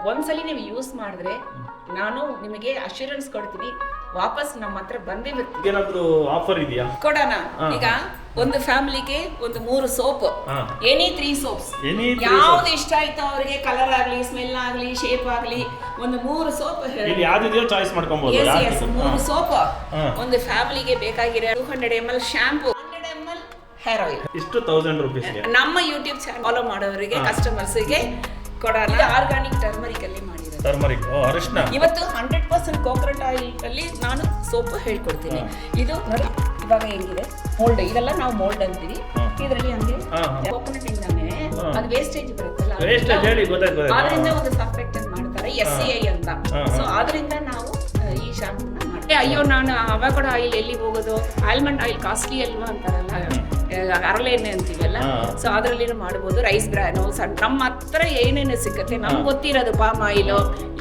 ಒಂದ್ಸಲಿ ನೀವು ಯೂಸ್ ಮಾಡಿದ್ರೆ ನಾನು ನಿಮಗೆ ಅಶ್ಯೂರೆನ್ಸ್ ಕೊಡ್ತೀನಿ, ವಾಪಸ್ ನಮ್ಮ ಹತ್ರ ಬಂದೇ ಬರ್ತೀವಿ. ಏನಾದ್ರು ಆಫರ್ ಇದೆಯಾ? ಕೊಡೋಣ. ಈಗ ಒಂದು ಫ್ಯಾಮಿಲಿಗೆ ಒಂದು 3 ಸೋಪ್, ಎನಿ 3 ಸೋಪ್ಸ್, ಯಾವ್ದು ಇಷ್ಟ ಆಯ್ತು ಅವರಿಗೆ, ಕಲರ್ ಆಗ್ಲಿ, ಸ್ಮೆಲ್ ಆಗ್ಲಿ, ಶೇಪ್ ಆಗ್ಲಿ, ಒಂದು 3 ಸೋಪ್ ಯಾವ್ದಿದೆಯೋ ಚಾಯ್ಸ್ ಮಾಡ್ಕೊಬಹುದು. 3 ಸೋಪ್ ಒಂದು ಫ್ಯಾಮಿಲಿಗೆ ಬೇಕಾಗಿರೋ 200 ml shampoo, 100 ml hair oil, ಇಷ್ಟು 1000 ರೂಪೀಸ್. ನಮ್ಮ ಯೂಟ್ಯೂಬ್ ಚಾನಲ್ ಫಾಲೋ ಮಾಡೋರಿಗೆ ಕಸ್ಟಮರ್ಸ್ಗೆ ಕೊಡೋಣ. ಆರ್ಗಾನಿಕ್ ಟರ್ಮರಿಕ್ ಅಲ್ಲಿ ಮಾಡಿರೋದು. ಟರ್ಮರಿಕ್ ಅರಿಶಿನ. ಇವತ್ತು 100% ಕೋಕೋನಟ್ ಆಯಿಲ್ ಅಲ್ಲಿ ನಾನು ಸೋಪ್ ಹೇಳ್ಕೊಡ್ತೀನಿ. ಇದು ನೋಡಿ ಇವಾಗ ಹೆಂಗಿದೆ ಮೋಲ್ಡ್, ಇದೆಲ್ಲ ನಾವು ಮೋಲ್ಡ್ ಅಂತೀವಿ. ಇದರಲ್ಲಿ ಹಂಗೆ ಕೋಕೋನಟ್ ಇಂದಾನೆ ಅದು ವೇಸ್ಟೇಜ್ ಬರುತ್ತಲ್ಲ, ಅದರಿಂದ ಒಂದು ಸರ್ಫೆಕ್ಟೆಂಟ್ ಮಾಡ್ತಾರೆ, SCI ಅಂತ. ಸೊ ಅದರಿಂದ ನಾವು ಈ ಶಾಂಪೂನ ಮಾಡ್ತೀವಿ. ಅಯ್ಯೋ ನಾನು ಅವಕಾಡೋ ಆಯಿಲ್ ಎಲ್ಲಿ ಹೋಗೋದು, ಆಲ್ಮಂಡ್ ಆಯಿಲ್ ಕಾಸ್ಟ್ಲಿ ಅಲ್ವಾ ಅಂತಾರಲ್ಲ, ಹರಳೆ ಎಣ್ಣೆ ಅಂತೀವಲ್ಲ, ಸೊ ಅದರಲ್ಲಿ ಮಾಡಬಹುದು. ರೈಸ್ ಬ್ರಾನ್, ನಮ್ಮ ಹತ್ರ ಏನೇನು ಸಿಗುತ್ತೆ ನಮ್ಗೆ ಗೊತ್ತಿರೋದು, ಪಾಮ್ ಆಯಿಲ್,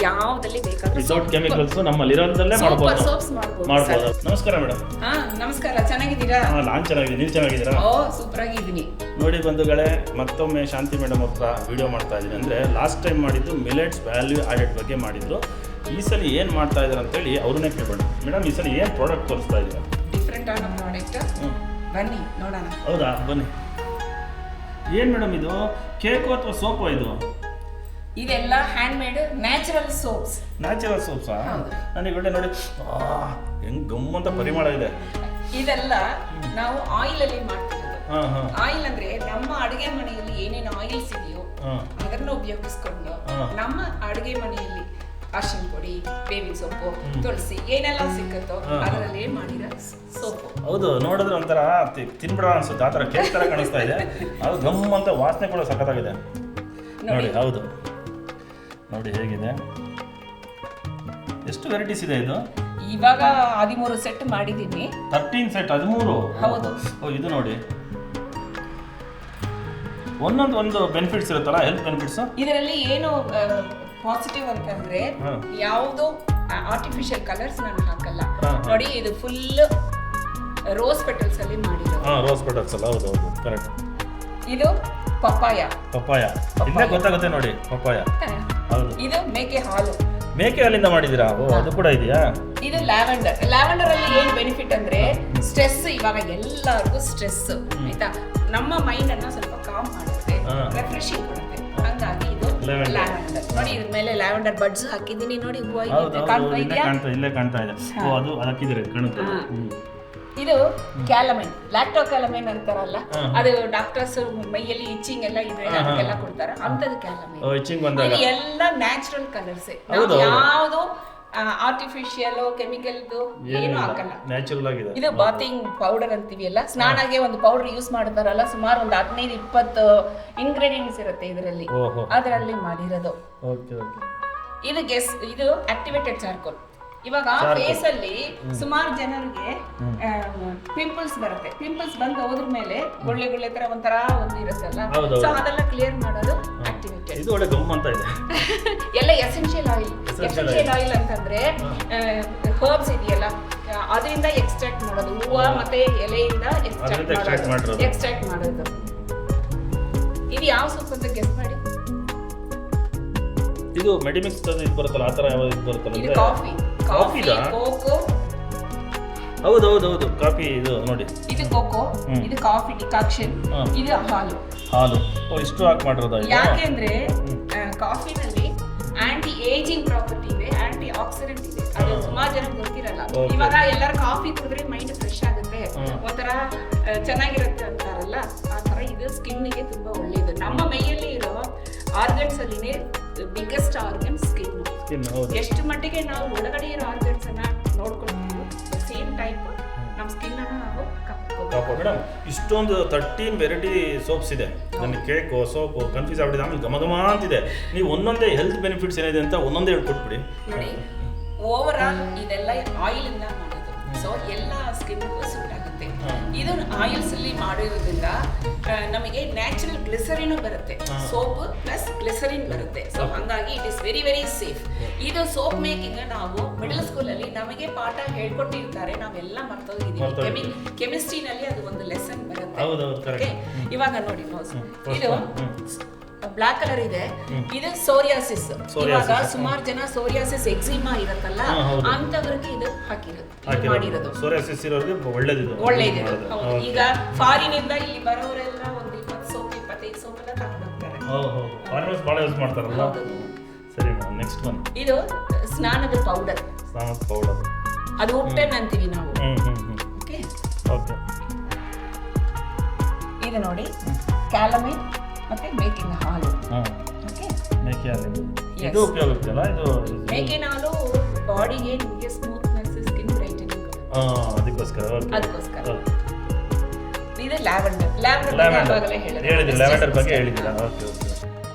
ಯಾವ್ದಲ್ಲಿ ಬೇಕಾದ್ರೂ ಕೆಮಿಕಲ್ಸ್ ನಮ್ಮಲ್ಲಿ ಇರೋದಲ್ಲೇ ಮಾಡಬಹುದು. ಸೋಪ್ಸ್ ಮಾಡಬಹುದು. ನಮಸ್ಕಾರ ಮೇಡಮ್. ನಮಸ್ಕಾರ, ಚೆನ್ನಾಗಿದ್ದೀರಾ? ನಾನು ಚೆನ್ನಾಗಿದ್ದೀನಿ, ನೀವು ಚೆನ್ನಾಗಿದ್ದೀರಾ? ಸೂಪರ್ ಆಗಿದ್ದೀನಿ. ನೋಡಿ ಬಂಧುಗಳೇ, ಮತ್ತೊಮ್ಮೆ ಶಾಂತಿ ಮೇಡಮ್ ಹತ್ರ ವಿಡಿಯೋ ಮಾಡ್ತಾ ಇದ್ದೀನಿ. ಅಂದರೆ ಲಾಸ್ಟ್ ಟೈಮ್ ಮಾಡಿದ್ದು ಮಿಲೆಟ್ಸ್ ವ್ಯಾಲ್ಯೂ ಆಡೆಡ್ ಬಗ್ಗೆ ಮಾಡಿದ್ರು. ಈ ಸಲ ಏನು ಮಾಡ್ತಾ ಇದ್ದಾರೆ ಅಂತೇಳಿ ಅವ್ರನ್ನೇ ಕೇಳಬೇಡ. ಮೇಡಮ್ ಈ ಸಲ ಏನು ಪ್ರಾಡಕ್ಟ್ ತೋರಿಸ್ತಾ ಇದ್ದೀರಾ? ಡಿಫ್ರೆಂಟ್ ಆದ ಪ್ರಾಡಕ್ಟ್, ಬನ್ನಿ ನೋಡೋಣ. ಹೌದಾ, ಬನ್ನಿ. ಏನು ಮೇಡಮ್ ಇದು, ಕೇಕು ಅಥವಾ ಸೋಪು? ಇದೆಲ್ಲ handmade natural soaps. Natural ಸೋಪ್ಸಾ? ನನಗೆ ಒಳ್ಳೆ ನೋಡಿ ಹೆಂಗ್ ಗಮ್ಮಂತ ಪರಿಮಳ ಇದೆ. ಇದೆಲ್ಲ ನಾವು ಆಯಿಲ್ ಅಲ್ಲಿ ಮಾಡ್ತಿರೋದು. ಆಯಿಲ್ ಅಂದ್ರೆ ನಮ್ಮ ಅಡುಗೆ ಮನೆಯಲ್ಲಿ ಏನೇನು ಆಯಿಲ್ಸ್ ಇದೆಯೋ ಅದನ್ನ ಉಪಯೋಗಿಸ್ಕೊಂಡು ನಮ್ಮ ಅಡುಗೆ ಮನೆಯಲ್ಲಿ ಅರಿಶಿನ ಪುಡಿ, ಬೇವಿನ ಸೊಪ್ಪು, ತುಳಸಿ ಏನೆಲ್ಲ ಸಿಕ್ಕತ್ತೋ ಅದರಲ್ಲಿ ಮಾಡಿರೋ ಸೋಪು. ಹೌದು, ನೋಡಿದ್ರೆ ಒಂಥರ ತಿನ್ಬಿಡ ಅನ್ಸುತ್ತೆ, ಆ ಥರ ಕೇಕ್ ಥರ ಕಾಣಿಸ್ತಾ ಇದೆ. ಅದು ಗಮ್ಮಂತ ವಾಸನೆ ಕೂಡ ಸಖತ್ತಾಗಿದೆ ನೋಡಿ. ಹೌದು ನೋಡಿ ಹೇಗಿದೆ, ಎಷ್ಟು ವೆರೈಟೀಸ್ ಇದೆ ಇದು. ಇವಾಗ 13 ಸೆಟ್ ಮಾಡಿದ್ದೀನಿ. 13 ಸೆಟ್? 13? ಹೌದು. ಇದು ನೋಡಿ, ಒಂದೊಂದು ಬೆನಿಫಿಟ್ಸ್ ಇರುತ್ತಲ್ಲ, ಹೆಲ್ತ್ ಬೆನಿಫಿಟ್ಸ್. ಇದರಲ್ಲಿ ಏನು ಪಾಸಿಟಿವ್ ಅಂತಂದ್ರೆ ಯಾವುದು ಆರ್ಟಿಫಿಷಿಯಲ್ ಕಲರ್ಸ್ ನಾನು ಹಾಕಲ್ಲ. ನೋಡಿ ಇದು ಫುಲ್ ರೋಸ್ ಪೆಟಲ್ಸ್ ಅಲ್ಲಿ ಮಾಡಿರೋದು. ರೋಸ್ ಪೆಟಲ್ಸ್ ಅಲ್ಲ? ಹೌದು ಹೌದು, ಕರೆಕ್ಟ್. ಇದು ಪಪ್ಪಾಯ. ಪಪ್ಪಾಯ ಇಲ್ಲೇ ಗೊತ್ತಾಗುತ್ತೆ ನೋಡಿ, ಪಪ್ಪಾಯ. ಹೌದು. ಇದು ಮೇಕೆ ಹಾಲು. ಮೇಕೆ ಹಾಲಿಂದ ಮಾಡಿದೀರಾ? ಅದು ಕೂಡ ಇದೆಯಾ? ಇದು ಲ್ಯಾವೆಂಡರ್. ಲ್ಯಾವೆಂಡರ್ ಅಲ್ಲಿ ಏನ್ ಬೆನಿಫಿಟ್ ಅಂದ್ರೆ ಸ್ಟ್ರೆಸ್, ಇವಾಗ ಎಲ್ಲರಿಗೂ ಸ್ಟ್ರೆಸ್ ಆಯ್ತಾ, ನಮ್ಮ ಮೈಂಡ್ ಅನ್ನ ಸ್ವಲ್ಪ ಕಾಮ್ ಮಾಡುತ್ತೆ, ರಿಫ್ರೆಶಿಂಗ್ ಕೊಡುತ್ತೆ. ಹಂಗಾಗಿ ಇದು ಲ್ಯಾವೆಂಡರ್. ನೋಡಿ ಇದ್ರ ಮೇಲೆ ಲ್ಯಾವೆಂಡರ್ ಬಡ್ಸ್ ಹಾಕಿದ್ದೀನಿ ನೋಡಿ, ಹೂವು ಕಾಣ್ತಾ ಇದೆಯಾ? ಇಲ್ಲೇ ಕಾಣ್ತಾ ಇದೆ. ಅದು ಹಾಕಿದ್ರೆ ಕಾಣುತ್ತೆ. ಇದು ಕ್ಯಾಲಮೈನ್, ಲ್ಯಾಕ್ಟೋ ಕ್ಯಾಲಮೈನ್ ಅಂತಾರಲ್ಲ, ಅದು ಡಾಕ್ಟರ್ಸ್ ಮೈಯಲ್ಲಿ ಇಚಿಂಗ್ ಎಲ್ಲ ಇದ್ರೆ ಅದಕ್ಕೆಲ್ಲ ಕೊಡ್ತಾರೆ, ಅಂತದ್ದು ಕ್ಯಾಲಮೈನ್. ಎಲ್ಲ ನ್ಯಾಚುರಲ್ ಕಲರ್ಸ್, ಯಾವುದು ಆರ್ಟಿಫಿಷಿಯಲ್ ಕೆಮಿಕಲ್ದು ಏನು ಹಾಕಲ್ಲ, ನ್ಯಾಚುರಲ್ ಆಗಿದೆ. ಇದು ಬಾತಿಂಗ್ ಪೌಡರ್ ಅಂತೀವಿ ಅಲ್ಲ, ಸ್ನಾನಗೆ ಒಂದು ಪೌಡರ್ ಯೂಸ್ ಮಾಡ್ತಾರಲ್ಲ, ಸುಮಾರು ಒಂದು 15-20 ಇಂಗ್ರೀಡಿಯೆಂಟ್ಸ್ ಇರುತ್ತೆ ಇದರಲ್ಲಿ, ಅದರಲ್ಲಿ ಮಾಡಿರೋದು. ಇದು ಆಕ್ಟಿವೇಟೆಡ್ ಚಾರ್ಕೋಲ್. ಇವಾಗ ಫೇಸ್ ಅಲ್ಲಿ ಸುಮಾರು ಜನರಿಗೆ ಪಿಂಪಲ್ಸ್ ಬರುತ್ತೆ. ಪಿಂಪಲ್ಸ್ ಬಂದು ಹೋದ್ರ ಮೇಲೆ ಗುಳ್ಳೆ ತರ ಒಂಥರ ಒಂದು ಇರುತ್ತಲ್ಲ, ಸೊ ಅದೆಲ್ಲ ಕ್ಲಿಯರ್ ಮಾಡೋದು ಆಕ್ಟಿವೇಟೆಡ್. ಇದು ಒಳ್ಳೆ ಗಮ್ ಅಂತ ಇದೆ. ಎಲ್ಲ ಎಸೆನ್ಷಿಯಲ್ ಆಯಿಲ್. ಎಸೆನ್ಷಿಯಲ್ ಆಯಿಲ್ ಅಂತಂದ್ರೆ ಹರ್ಬ್ಸ್ ಇದೆಯಲ್ಲ, ಅದರಿಂದ ಎಕ್ಸ್ಟ್ರಾಕ್ಟ್ ಮಾಡೋದು, ಹೂವು ಮತ್ತೆ ಎಲೆಯಿಂದ ಎಕ್ಸ್ಟ್ರಾಕ್ಟ್ ಮಾಡೋದು. ಇದು ಯಾವ ಸೋಪ್ ಅಂತ ಗೆಸ್ ಮಾಡಿ. ಇದು ಮೆಡಿಮಿಕ್ಸ್ ಇದು ಬರುತ್ತಲ್ಲ, ಆ ತರ ಯಾವ ಇದು ಬರುತ್ತಲ್ಲ. ಇದು ಕಾಫಿ, ಕೋಕೋ. ಹೌದು ಹೌದು ಹೌದು, ಕಾಫಿ. ಇದು ನೋಡಿ, ಇದು ಕೋಕೋ, ಇದು ಕಾಫಿ ಡಿಕಾಕ್ಷನ್, ಇದು ಹಾಲು. ಇಷ್ಟು ಹಾಕಿ ಮಾಡಿರೋದು. ಯಾಕೆಂದ್ರೆ ಕಾಫಿನಲ್ಲಿ ಆಂಟಿ ಏಜಿಂಗ್ ಪ್ರಾಪರ್ಟಿ ಇದೆ, ಆಂಟಿ ಆಕ್ಸಿಡೆಂಟ್ ಇದೆ. ಅದು ಸುಮಾರು ಜನ ಗೊತ್ತಿರಲ್ಲ. ಇವಾಗ ಎಲ್ಲರೂ ಕಾಫಿ ಕುಡಿದ್ರೆ ಮೈಂಡ್ ಫ್ರೆಶ್ ಆಗುತ್ತೆ, ಒಂಥರ ಚೆನ್ನಾಗಿರುತ್ತೆ ಅಂತಾರಲ್ಲ, ಆ ತರ ಇದು ಸ್ಕಿನ್ನಿಗೆ ತುಂಬಾ ಒಳ್ಳೆಯದು. ನಮ್ಮ ಮೈಯಲ್ಲಿ ಇರೋ ಆರ್ಗನ್ಸ್ ಅಲ್ಲಿನೇ ಬಿಗ್ಗೆಸ್ಟ್ ಆರ್ಗನ್ ಸ್ಕಿನ್. ಎಷ್ಟು ಮಟ್ಟಿಗೆ ನಾವು ಒಳಗಡೆ ಇರೋ ಆರ್ಗನ್ಸ್ ಅನ್ನ ನೋಡ್ಕೊಳ್ತೀವಿ, ಸೇಮ್ ಟೈಪ್ ನಮ್ಮ ಸ್ಕಿನ್ ಅನ್ನ ನಾವು ಮೇಡಮ್. ಇಷ್ಟೊಂದು 13 ವೆರೈಟಿ ಸೋಪ್ಸ್ ಇದೆ. ನನಗೆ ಕೇಕು, ಸೋಪು ಕನ್ಫ್ಯೂಸ್ ಆಗ್ಬಿಟ್ಟಿದೆ. ಆಮೇಲೆ ಘಮ ಅಂತಿದೆ. ನೀವು ಒಂದೊಂದೇ ಹೆಲ್ತ್ ಬೆನಿಫಿಟ್ಸ್ ಏನಿದೆ ಅಂತ ಒಂದೊಂದೇ ಹೇಳ್ಕೊಟ್ಬಿಡಿ. ನೋಡಿ, ಓವರ್ ಆಲ್ ಇದೆಲ್ಲ ಆಯಿಲ್ ಇಂದ ಮಾಡೋದು, ಸೊ ಎಲ್ಲ ಸ್ಕಿನ್ಗೂ ಸೂಟ್ ಆಗುತ್ತೆ. ಇದು ಆಯಿಲ್ಸ್ ಅಲ್ಲಿ ಮಾಡಿರೋದ್ರಿಂದ ನಮಗೆ ನ್ಯಾಚುರಲ್ ಗ್ಲಿಸರಿನ್ ಬರುತ್ತೆ, ಸೋಪ್ ಪ್ಲಸ್ ಗ್ಲಿಸರಿನ್ ಬರುತ್ತೆ. ಸೊ ಹಂಗಾಗಿ it is very very safe. ಇದು ಸೋಪ್ ಮೇಕಿಂಗ್ ನಾವು ಮಿಡಲ್ ಸ್ಕೂಲ್ ಅಲ್ಲಿ ನಮಗೆ ಪಾಠ ಹೇಳ್ಕೊಟ್ಟಿರ್ತಾರೆ, ನಾವೆಲ್ಲ ಮರ್ತೋಗಿದ್ದೀವಿ. ಕೆಮಿಸ್ಟ್ರಿನಲ್ಲಿ ಅದು ಒಂದು ಲೆಸನ್ ಬರುತ್ತೆ. ಇವಾಗ ನೋಡಿ, ಇದು ಬ್ಲಾಕ್ ಕಲರ್ ಇದೆ. ಇದು ಸೋರಿಯಾಸಿಸ್. ಇವಾಗ ಸುಮಾರು ಜನ ಸೋರಿಯಾಸಿಸ್ ಎಕ್ಸಿಮಾ ಇರುತ್ತಲ್ಲ ಅಂತವರಿಗೆ ಇದು ಮಾಡಿರೋದು. ಸೋರಿಯಾಸಿಸ್ ಇರೋರಿಗೆ ಒಳ್ಳೇದಿದೆ. ಈಗ ಫಾರಿನ್ ಇಂದ ಇಲ್ಲಿ ಬರೋರೆಲ್ಲ ಒಂದು 20 ಸೋಪ್ 25 ಸೋಪ್ ಎಲ್ಲ ತಗೊಂಡು ಹೋಗ್ತಾರೆ. ಫಾರಿನರ್ಸ್ ಬಹಳ ಯೂಸ್ ಮಾಡ್ತಾರಲ್ಲ. ಸರಿ ಮೇಡಮ್, ನೆಕ್ಸ್ಟ್ ಒನ್. ಇದು ಸ್ನಾನದ ಪೌಡರ್. ಅದು ಉಪ್ಟೆನ್ ಅಂತೀವಿ ನಾವು. Okay okay. ಇದು ನೋಡಿ ಕ್ಯಾಲಮೈನ್ ಮತ್ತೆ ಮೇಕಿನ ಹಾಲು. ಓಕೆ, ಮೇಕೆ ಹಾಲು ಇದು ಉಪಯೋಗಕ್ಕೆ ಅಲ್ಲ. ಇದು ಮೇಕಿನ ಹಾಲು ಬಾಡಿಗೆ ನಿಮಗೆ ಸ್ಮೂತ್ನೆಸ್, ಸ್ಕಿನ್ ಬ್ರೈಟನಿಂಗ್ ಅದಕ್ಕೋಸ್ಕರ. ಇದು ಲ್ಯಾವೆಂಡರ್. ಲ್ಯಾವೆಂಡರ್ ಬಗ್ಗೆ ಹೇಳಿದ್ದೀರಾ. Okay okay.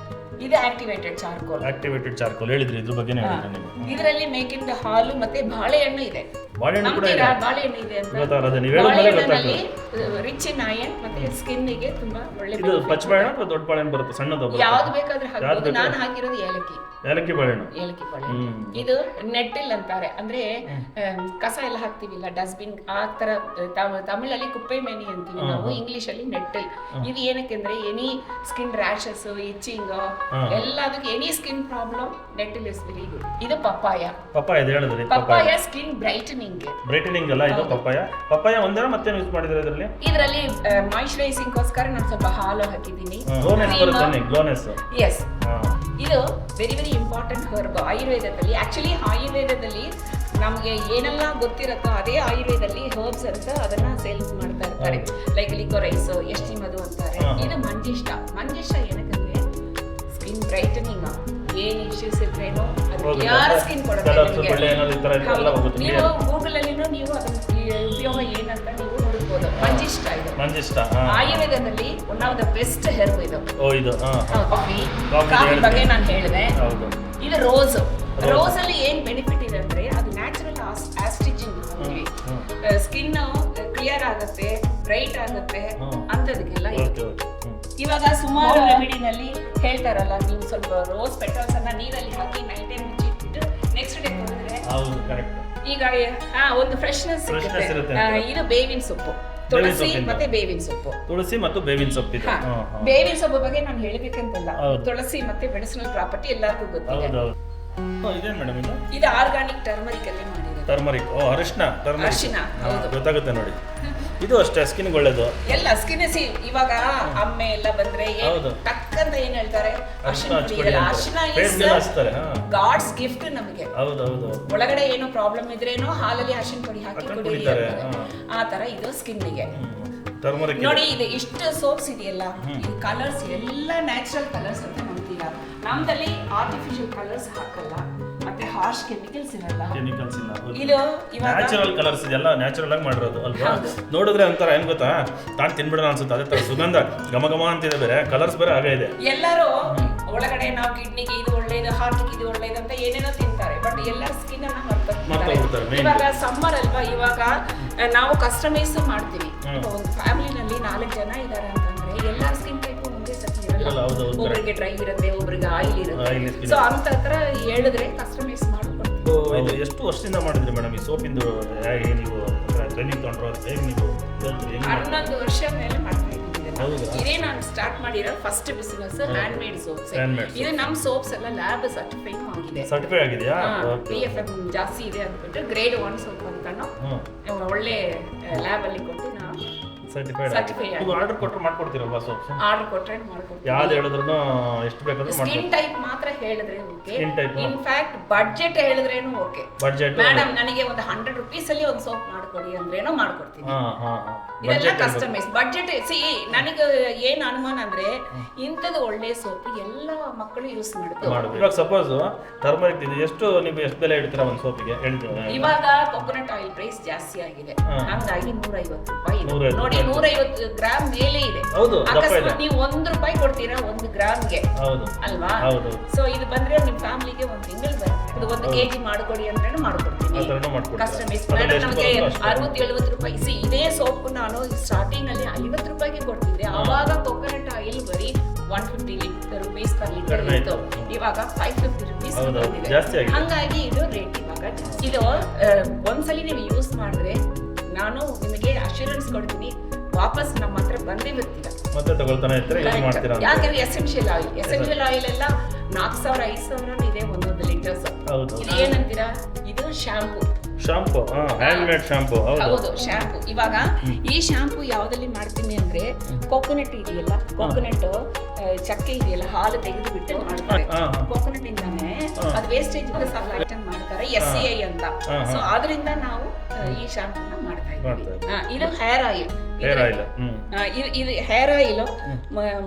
ಇದು ಆಕ್ಟಿವೇಟೆಡ್ ಚಾರ್ಕೋಲ್ ಹೇಳಿದ್ರಿ, ಇದ್ರ ಬಗ್ಗೆನೇ ಹೇಳಿದ್ರಿ ನೀವು. ಇದರಲ್ಲಿ ಮೇಕಿನ್ ಹಾಲು ಮತ್ತೆ ಬಾಳೆಹಣ್ಣು ಇದೆ. ಬಾಳೆಹಣ್ಣು ಕೂಡ ಇದೆ. ಬಾಳೆಹಣ್ಣು ಇದೆ ಅಂತ ಗೊತ್ತಾಗಲ್ಲ, ನೀವು ಹೇಳಿದ್ಮೇಲೆ ಗೊತ್ತಾಗ್ತದೆ. ರಿಚ್ ಇನ್ ಐರನ್ ಮತ್ತೆ ಸ್ಕಿನ್ ಗೆ ತುಂಬಾ ಒಳ್ಳೆ. ಇದು ಪಚ್ಚ ಬಾಳೆಹಣ್ಣು ಅಥವಾ ದೊಡ್ಡ ಬಾಳೆಹಣ್ಣು ಬರುತ್ತೆ? ಸಣ್ಣದು ಯಾವ್ದು ಬೇಕಾದ್ರೆ ಹಾಕಬಹುದು. ನಾನು ಹಾಕಿರೋದು ಏಲಕ್ಕಿ ಬಾಳೆಹಣ್ಣು. ಇದು ನೆಟ್ಟಿಲ್ ಅಂತಾರೆ, ಅಂದ್ರೆ ಕಸ ಎಲ್ಲ ಹಾಕ್ತಿವಿಲ್ಲ ಡಸ್ಟ್ಬಿನ್ ಆ ತರ. ತಮಿಳಲ್ಲಿ ಕುಪ್ಪೆ ಮೇನಿ ಅಂತೀವಿ ನಾವು, ಇಂಗ್ಲಿಷ್ ಅಲ್ಲಿ ನೆಟ್ಟಿಲ್. ಇದು ಏನಕ್ಕೆ ಅಂದ್ರೆ ಎನಿ ಸ್ಕಿನ್ ರ್ಯಾಶಸ್, ಇಚಿಂಗ್ ಎಲ್ಲದಕ್ಕೆ any skin problem nettle is very good. ಇದು ಪಪ್ಪಾಯ ಹೇಳಿದ್ರಿ. ಪಪ್ಪಾಯ ಸ್ಕಿನ್ ಬ್ರೈಟನಿಂಗ್ ಅಲ್ಲ ಇದು ಪಪ್ಪಾಯ ಒಂದೇ ಮತ್ತೆ ಯೂಸ್ ಮಾಡಿದ್ರೆ ಇದರಲ್ಲಿ ಮಾಯಿಶ್ಚರೈಸಿಂಗ್ ಗೋಸ್ಕರ ನಾನು ಸ್ವಲ್ಪ ಹಾಲು ಹಾಕಿದ್ದೀನಿ. ಎಸ್, ಇದು ವೆರಿ ವೆರಿ ಇಂಪಾರ್ಟೆಂಟ್ ಹರ್ಬ್ ಆಯುರ್ವೇದದಲ್ಲಿ. ಆಕ್ಚುಲಿ ಆಯುರ್ವೇದದಲ್ಲಿ ನಮಗೆ ಏನೆಲ್ಲ ಗೊತ್ತಿರುತ್ತೋ ಅದೇ ಆಯುರ್ವೇದದಲ್ಲಿ ಹರ್ಬ್ಸ್ ಅಂತ ಅದನ್ನ ಸೇಲ್ಸ್ ಮಾಡ್ತಾ ಇರ್ತಾರೆ. ಲೈಕ್ ಲಿಕೋರೈಸ್, ಎಷ್ಟಿ ಮಧು ಅಂತಾರೆ. ಇದು ಮಂಜಿಷ್ಟ ಏನಕ್ಕಂದ್ರೆ ಸ್ಕಿನ್ ಬ್ರೈಟನಿಂಗ್. ಏನ್ ಇಶ್ಯೂಸ್ ಇದ್ರೇನೋ ಅದಕ್ಕೆ ಯಾರು ಸ್ಕಿನ್ ಕೊಡುತ್ತೆ. ನೀವು ಗೂಗಲ್ ಅಲ್ಲಿ ನೀವು ಅದನ್ನ ಉಪಯೋಗ ಏನಂತ ನೀವು ನೋಡಬಹುದು. ಮಂಜಿಷ್ಟ ಆಯುರ್ವೇದದಲ್ಲಿ ಒನ್ ಆಫ್ ದ ಬೆಸ್ಟ್ ಹೆರ್ಬ್ ಇದು. ಕಾಫಿ ಬಗ್ಗೆ ನಾನು ಹೇಳಿದೆ. ಇದು ರೋಸ್ ಅಲ್ಲಿ ಏನ್ ಬೆನಿಫಿಟ್ ಇದೆ ಅಂದ್ರೆ ಅದು ನ್ಯಾಚುರಲ್ ಆಸ್ಟಿಜಿಂಗ್. ಸ್ಕಿನ್ ಕ್ಲಿಯರ್ ಆಗುತ್ತೆ, ಬ್ರೈಟ್ ಆಗುತ್ತೆ ಅಂತದಕ್ಕೆಲ್ಲ ಇದೆ. ಇವಾಗ ಸುಮಾರು ರೆಮಿಡಿನಲ್ಲಿ ಹೇಳ್ತಾರಲ್ಲ, ನೀವು ಸ್ವಲ್ಪ ರೋಸ್ ಪೆಟಲ್ಸ್ ಅನ್ನ ನೀರಲ್ಲಿ ಹಾಕಿ ನೈಟ್ ಟೈಮ್ ಮುಚ್ಚಿಟ್ಟು ನೆಕ್ಸ್ಟ್ ಡೇ ತೊಳೆದ್ರೆ ಈಗ ಒಂದು ಫ್ರೆಶ್ನೆಸ್ ಸಿಗುತ್ತೆ. ಇದು ಬೇವಿನ ಸೊಪ್ಪು, ತುಳಸಿ ಮತ್ತೆ ಬೇವಿನ ಸೊಪ್ಪು ಇದೆ. ಬೇವಿನ ಸೊಪ್ಪು ಬಗ್ಗೆ ನಾನು ಹೇಳಬೇಕಂತಲ್ಲ, ತುಳಸಿ ಮತ್ತೆ ಮೆಡಿಸಿನಲ್ ಪ್ರಾಪರ್ಟಿ ಎಲ್ಲರಿಗೂ ಗೊತ್ತಿದೆ. ಇದು ಆರ್ಗಾನಿಕ್ ಟರ್ಮರಿಕ್ ಅಲ್ಲಿ ಮಾಡಿರೋದು. ಅರಿಶಿನ ಗೊತ್ತಾಗುತ್ತೆ ನೋಡಿ. ಇದು ಅಷ್ಟೇ ಸ್ಕಿನ್ ಒಳ್ಳೇದು. ಎಲ್ಲ ಸ್ಕಿನ್ ಇವಾಗ ಅಮ್ಮೆ ಎಲ್ಲ ಬಂದ್ರೆ ಟಕ್ಕಂತ ಏನ್ ಹೇಳ್ತಾರೆ, ಅರಿಶಿನ ಗಾಡ್ಸ್ ಗಿಫ್ಟ್ ನಮಗೆ. ಒಳಗಡೆ ಏನೋ ಪ್ರಾಬ್ಲಮ್ ಇದ್ರೇನೋ ಹಾಲಲ್ಲಿ ಅರಿಶಿನ ಪುಡಿ ಹಾಕಿ ಕುಡಿಯಿರಿ ಆ ತರ. ಇದು ಸ್ಕಿನ್ ಗೆ ನೋಡಿ. ಇದು ಇಷ್ಟು ಸೋಪ್ಸ್ ಇದೆಯಲ್ಲ, ಈ ಕಲರ್ಸ್ ಎಲ್ಲ ನ್ಯಾಚುರಲ್ ಕಲರ್ಸ್ ಅಂತ ನಂಬ್ತೀರಾ. ನಮ್ದಲ್ಲಿ ಆರ್ಟಿಫಿಷಿಯಲ್ ಕಲರ್ಸ್ ಹಾಕಲ್ಲ, ಮತ್ತೆ ಹಾರ್ಶ್ ಕೆಮಿಕಲ್ಸ್ ಇರಲ್ಲ. ಇದು ನ್ಯಾಚುರಲ್ ಕಲರ್ಸ್ ಇದೆಲ್ಲ ನ್ಯಾಚುರಲ್ ಆಗಿ ಮಾಡಿರೋದು ಅಲ್ವಾ. ನೋಡಿದ್ರೆ ಒಂಥರ ಏನ್ ಗೊತ್ತಾ, ತಾನು ತಿನ್ಬಿಡೋಣ ಅನ್ಸುತ್ತೆ. ಅದೇ ತರ ಸುಗಂಧ ಘಮ ಅಂತಿದೆ, ಬೇರೆ ಕಲರ್ಸ್ ಬೇರೆ ಹಾಗೆ ಇದೆ. ಎಲ್ಲರೂ ಒಳಗಡೆ ನಾವು ಕಿಡ್ನಿಗೆ ಇದು ಒಳ್ಳೇದು, ಹಾರ್ಟಿಗೆ ಇದು ಒಳ್ಳೇದು ಅಂತ ಏನೇನೋ ತಿಂತಾರೆ, ಬಟ್ ಎಲ್ಲ ಸ್ಕಿನ್ ಅನ್ನ ಮಾಡ್ತಾರೆ. ಇವಾಗ ಸಮ್ಮರ್ ಅಲ್ವಾ, ಇವಾಗ ನಾವು ಕಸ್ಟಮೈಸ್ ಮಾಡ್ತೀವಿ. ಒಂದು ಫ್ಯಾಮಿಲಿನಲ್ಲಿ 4 ಜನ ಇದ್ದಾರೆ ಅಂತಂದ್ರೆ ಎಲ್ಲರ ಸ್ಕಿನ್ ಟೈಪ್ ಒಂದೇ ಸತಿ ಇರಲ್ಲ. ಒಬ್ಬರಿಗೆ ಡ್ರೈ ಇರುತ್ತೆ, ಒಬ್ಬರಿಗೆ ಆಯಿಲ್ ಇರುತ್ತೆ. ಸೊ ಅಂತ ಹತ್ರ ಹೇಳಿದ್ರೆ ಕಸ್ಟಮೈಸ್ ಮಾಡ್ಕೊಡ್ತೀವಿ. ಎಷ್ಟು ವರ್ಷದಿಂದ ಮಾಡಿದ್ರಿ ಮೇಡಮ್ ಈ ಸೋಪಿಂದು? ನೀವು ಟ್ರೈನಿಂಗ್ ತಗೊಂಡ್ರು ಹೇಗೆ ನೀವು? 11 ವರ್ಷ ಮೇಲೆ ಮಾಡ್ತಾ ಇದ್ದೀವಿ. ಇದೇ ನಾನು ಸ್ಟಾರ್ಟ್ ಮಾಡಿರೋ first business hand made soaps. ಇದು ನಮ್ಮ ಸೋಪ್ಸ್ ಎಲ್ಲ ಲ್ಯಾಬ್ ಸರ್ಟಿಫೈ ಆಗಿದೆಯಾ? PFM ಜಾಸ್ತಿ ಇದೆ ಅಂದ್ಬಿಟ್ಟು ಗ್ರೇಡ್ 1 ಸೋಪ್ ಅಂತ ಒಳ್ಳೆ ಲ್ಯಾಬ್ ಅಲ್ಲಿ ಕೊಟ್ಟು ನಾವು ಸರ್ಟಿಫೈ. ಆರ್ಡರ್ ಕೊಟ್ಟರೆ ಮಾಡ್ಕೊಡ್ತೀರಲ್ವಾ ಸೋಪ್ಸ್? ಆರ್ಡರ್ ಕೊಟ್ಟರೆ ಮಾಡ್ಕೊಡ್ತೀವಿ. ಯಾವ್ದು ಹೇಳಿದ್ರು ಎಷ್ಟು ಬೇಕಾದ್ರೂ ಸ್ಕಿನ್ ಟೈಪ್ ಮಾತ್ರ ಹೇಳಿದ್ರೆ ಓಕೆ. ಇನ್ಫ್ಯಾಕ್ಟ್ ಬಡ್ಜೆಟ್ ಹೇಳಿದ್ರೇನು ಓಕೆ. ಮೇಡಮ್ ನನಗೆ ಒಂದು 100 ರೂಪೀಸ್ ಅಲ್ಲಿ ಒಂದು ಸೋಪ್ ಮಾಡ್ಕೊಡಿ ಅಂದ್ರೇನೋ ಮಾಡ್ಕೊಡ್ತೀನಿ. ಇದೆಲ್ಲ ಕಸ್ಟಮೈಸ್ ಬಡ್ಜೆಟ್. ನನಗೆ ಏನ್ ಅನುಮಾನ ಅಂದ್ರೆ ಇಂಥದ್ದು ಒಳ್ಳೆ ಸೋಪ್ ಎಲ್ಲ ಮಕ್ಕಳು ಯೂಸ್ ಮಾಡ್ತಾರೆ. ಇವಾಗ ಸಪೋಸ್ ಟರ್ಮರಿಕ್ ಇದೆ, ಎಷ್ಟು ಬೆಲೆ ಇಡ್ತೀರಾ ಒಂದು ಸೋಪಿಗೆ? ಇವಾಗ ಕೊಕೊನಟ್ ಆಯಿಲ್ ಪ್ರೈಸ್ ಜಾಸ್ತಿ ಆಗಿದೆ, ಹಂಗಾಗಿ 150 ರೂಪಾಯಿ ನೋಡಿ. 150 ಗ್ರಾಮ್ ಮೇಲೆ ಇದೆ. ಅಕಸ್ಮಾತ್ ನೀವು 1 ರೂಪಾಯಿ ಕೊಡ್ತೀರಾ 1 ಗ್ರಾಮ್ಗೆ ಅಲ್ವಾ? ಸೊ ಇದು ಬಂದ್ರೆ ನಿಮ್ ಫ್ಯಾಮಿಲಿಗೆ ಒಂದು ತಿಂಗಳು ಬರುತ್ತೆ. ಇದು 1 kg ಮಾಡ್ಕೊಡಿ ಅಂದ್ರೆ ಮಾಡ್ಕೊಡ್ತೀನಿ. ಕಸ್ಟಮೈಸ್ ನಮಗೆ 60-70 ರೂಪಾಯಿ. ಇದೇ ಸೋಪ್ ನಾನು ಸ್ಟಾರ್ಟಿಂಗ್ ಅಲ್ಲಿ 50 ರೂಪಾಯಿಗೆ ಕೊಡ್ತಿದ್ದೆ. ಅವಾಗ ಕೊಕೊನಟ್ ಆಯಿಲ್ ಬರೀ 150 ರೂಪೀಸ್ ಪರ್ ಲೀಟರ್ ಇತ್ತು. ಇವಾಗ 550 ರೂಪೀಸ್ ಬಂದಿದೆ. ಹಂಗಾಗಿ ಇದು ರೇಟ್ ಇವಾಗ ಜಾಸ್ತಿ. ಇದು ಒಂದ್ಸಲಿ ನೀವು ಯೂಸ್ ಮಾಡಿದ್ರೆ ನಾನು ನಿಮಗೆ ಅಶ್ಯೂರೆನ್ಸ್ ಕೊಡ್ತೀನಿ, ವಾಪಸ್ ನಮ್ಮ ಹತ್ರ ಬಂದೇ ಬರ್ತೀರಾ. ಮತ್ತೆ ತಗೊಳ್ತಾನೆ ಇರ್ತಾರೆ ಯೂಸ್ ಮಾಡ್ತೀರಾ ಯಾಕಂದ್ರೆ ಎಸೆನ್ಷಿಯಲ್ ಆಯಿಲ್ ಎಲ್ಲ 4000 5000 ಇದೆ ಒಂದೊಂದು ಲೀಟರ್ಸ್. ಇದು ಏನಂತೀರಾ, ಇದು ಶಾಂಪೂ ಹ್ಯಾಂಡ್ ಮೇಡ್ ಶಾಂಪೂ. ಹೌದು, ಶಾಂಪೂ. ಇವಾಗ ಈ ಶಾಂಪೂ ಯಾವ್ದಲ್ಲಿ ಮಾಡ್ತೀನಿ ಅಂದ್ರೆ ಕೋಕೋನಟ್ ಇದೆಯಲ್ಲ, ಕೋಕೋನಟ್ ಚಕ್ಕೆ ಇದೆಯಲ್ಲ, ಹಾಲು ತೆಗೆದು ಬಿಟ್ಟು ಮಾಡ್ತಾರೆ. ಕೋಕೋನಟ್ ಇಂದಾನೆ ಅದು ವೇಸ್ಟೇಜ್ ಐಟಮ್ ಮಾಡ್ತಾರೆ, SCI ಅಂತ. ಸೊ ಅದರಿಂದ ನಾವು ಈ ಶಾಂಪೂನ ಮಾಡ್ತಾ ಇದ್ದೀವಿ. ಇದು ಹೇರ್ ಆಯಿಲ್. ಇದು hair oil